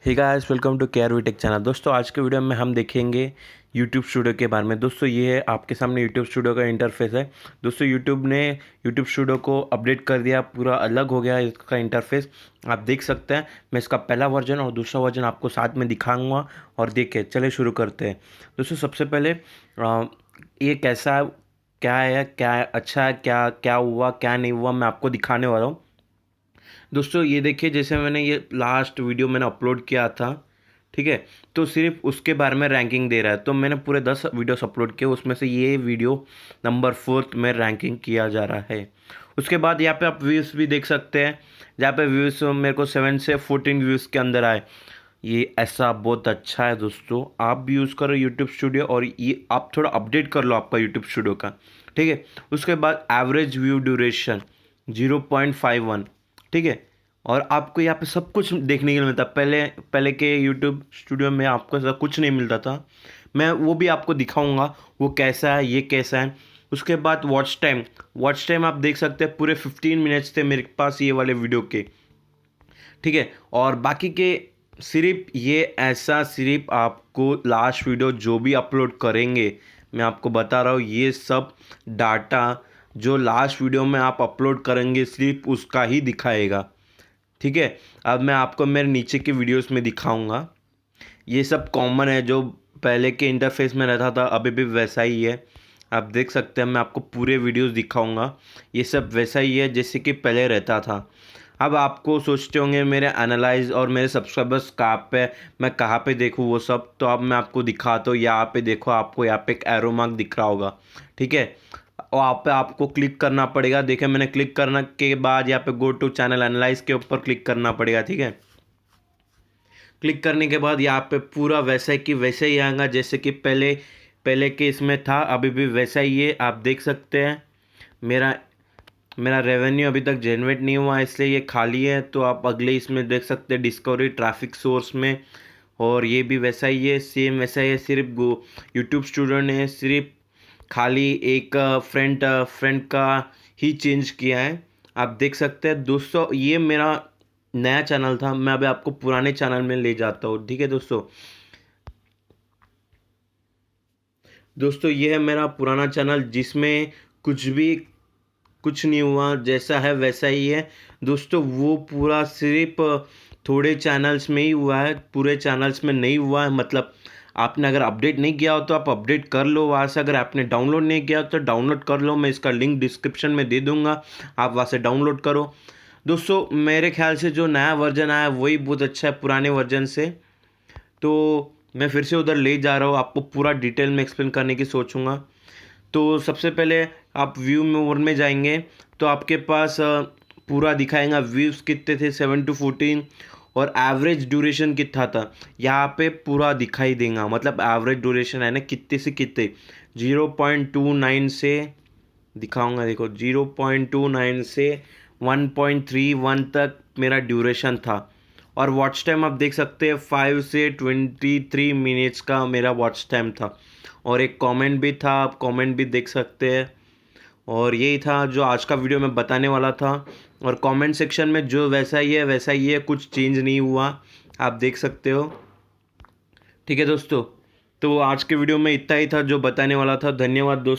Hey guys, welcome to krvtech channel. दोस्तों आज के वीडियो में हम देखेंगे YouTube स्टूडियो के बारे में। दोस्तों ये है आपके सामने YouTube स्टूडियो का इंटरफेस है। दोस्तों YouTube ने YouTube स्टूडियो को अपडेट कर दिया, पूरा अलग हो गया इसका इंटरफेस। आप देख सकते हैं, मैं इसका पहला वर्जन और दूसरा वर्जन आपको साथ में दिखाऊंगा और देखिए चले शुरू करते हैं। दोस्तों सबसे पहले ये कैसा है, क्या है, क्या अच्छा है, क्या क्या हुआ क्या नहीं हुआ, मैं आपको दिखाने वाला हूँ। दोस्तों ये देखिए, जैसे मैंने ये लास्ट वीडियो मैंने अपलोड किया था, ठीक है, तो सिर्फ उसके बारे में रैंकिंग दे रहा है। तो मैंने पूरे 10 वीडियोस अपलोड किए, उसमें से ये वीडियो नंबर 4 में रैंकिंग किया जा रहा है। उसके बाद यहाँ पे आप व्यूज़ भी देख सकते हैं, जहाँ पे व्यूज़ मेरे को 7 से 14 व्यूज़ के अंदर आए। ये ऐसा बहुत अच्छा है दोस्तों, आप भी यूज़ करो यूट्यूब स्टूडियो और ये आप थोड़ा अपडेट कर लो आपका यूट्यूब स्टूडियो का, ठीक है। उसके बाद एवरेज व्यू ड्यूरेशन 0.51, ठीक है। और आपको यहाँ पे सब कुछ देखने के लिए मिलता है। पहले के यूट्यूब स्टूडियो में आपको ऐसा कुछ नहीं मिलता था, मैं वो भी आपको दिखाऊंगा वो कैसा है, ये कैसा है। उसके बाद वॉच टाइम आप देख सकते हैं, पूरे 15 मिनट्स थे मेरे पास ये वाले वीडियो के, ठीक है। और बाकी के सिर्फ ये ऐसा सिर्फ आपको लास्ट वीडियो जो भी अपलोड करेंगे, मैं आपको बता रहा हूँ, ये सब डाटा जो लास्ट वीडियो में आप अपलोड करेंगे सिर्फ उसका ही दिखाएगा, ठीक है। अब मैं आपको मेरे नीचे के वीडियोस में दिखाऊंगा। ये सब कॉमन है, जो पहले के इंटरफेस में रहता था अभी भी वैसा ही है। आप देख सकते हैं, मैं आपको पूरे वीडियोस दिखाऊंगा, ये सब वैसा ही है जैसे कि पहले रहता था। अब आपको सोचते होंगे मेरे एनालाइज और मेरे सब्सक्राइबर्स कहाँ पे, मैं कहाँ पे देखूँ वो सब, तो अब मैं आपको दिखाता हूँ। यहाँ पे देखो, आपको यहाँ पे एक एरो मार्क दिख रहा होगा, ठीक है। और आप पे आपको क्लिक करना पड़ेगा। देखिए मैंने क्लिक करने के बाद यहाँ पे गो टू चैनल एनालाइज के ऊपर क्लिक करना पड़ेगा, ठीक है। क्लिक करने के बाद यहाँ पे पूरा वैसा कि वैसे ही आएगा जैसे कि पहले के इसमें था, अभी भी वैसा ही है। आप देख सकते हैं मेरा रेवेन्यू अभी तक जनरेट नहीं हुआ इसलिए ये खाली है। तो आप अगले इसमें देख सकते हैं डिस्कवरी ट्रैफिक सोर्स में, और ये भी वैसा ही है, सेम वैसा ही है। सिर्फ यूट्यूब स्टूडियो ने सिर्फ खाली एक फ्रेंड का ही चेंज किया है। आप देख सकते हैं दोस्तों, ये मेरा नया चैनल था, मैं अभी आपको पुराने चैनल में ले जाता हूँ, ठीक है दोस्तों ये है मेरा पुराना चैनल जिसमें कुछ नहीं हुआ, जैसा है वैसा ही है दोस्तों। वो पूरा सिर्फ थोड़े चैनल्स में ही हुआ है, पूरे चैनल्स में नहीं हुआ है। मतलब आपने अगर अपडेट नहीं किया हो तो आप अपडेट कर लो वहाँ से, अगर आपने डाउनलोड नहीं किया तो डाउनलोड कर लो, मैं इसका लिंक डिस्क्रिप्शन में दे दूँगा, आप वहाँ से डाउनलोड करो। दोस्तों मेरे ख्याल से जो नया वर्जन आया वही बहुत अच्छा है पुराने वर्जन से। तो मैं फिर से उधर ले जा रहा हूँ, आपको पूरा डिटेल में एक्सप्लेन करने की सोचूंगा। तो सबसे पहले आप व्यू मोड में जाएंगे तो आपके पास पूरा दिखाएगा व्यूज़ कितने थे 7 to 14, और एवरेज ड्यूरेशन कितना था यहाँ पे पूरा दिखाई देगा। मतलब एवरेज ड्यूरेशन है ना, कितने से कितने, 0.29 से दिखाऊंगा, देखो 0.29 से 1.31 तक मेरा ड्यूरेशन था। और वॉच टाइम आप देख सकते हैं 5 से 23 मिनट्स का मेरा वॉच टाइम था। और एक कमेंट भी था, आप कमेंट भी देख सकते हैं। और यही था जो आज का वीडियो मैं बताने वाला था। और कमेंट सेक्शन में जो वैसा ही है, कुछ चेंज नहीं हुआ, आप देख सकते हो, ठीक है दोस्तों। तो आज के वीडियो में इतना ही था जो बताने वाला था। धन्यवाद दोस्तों।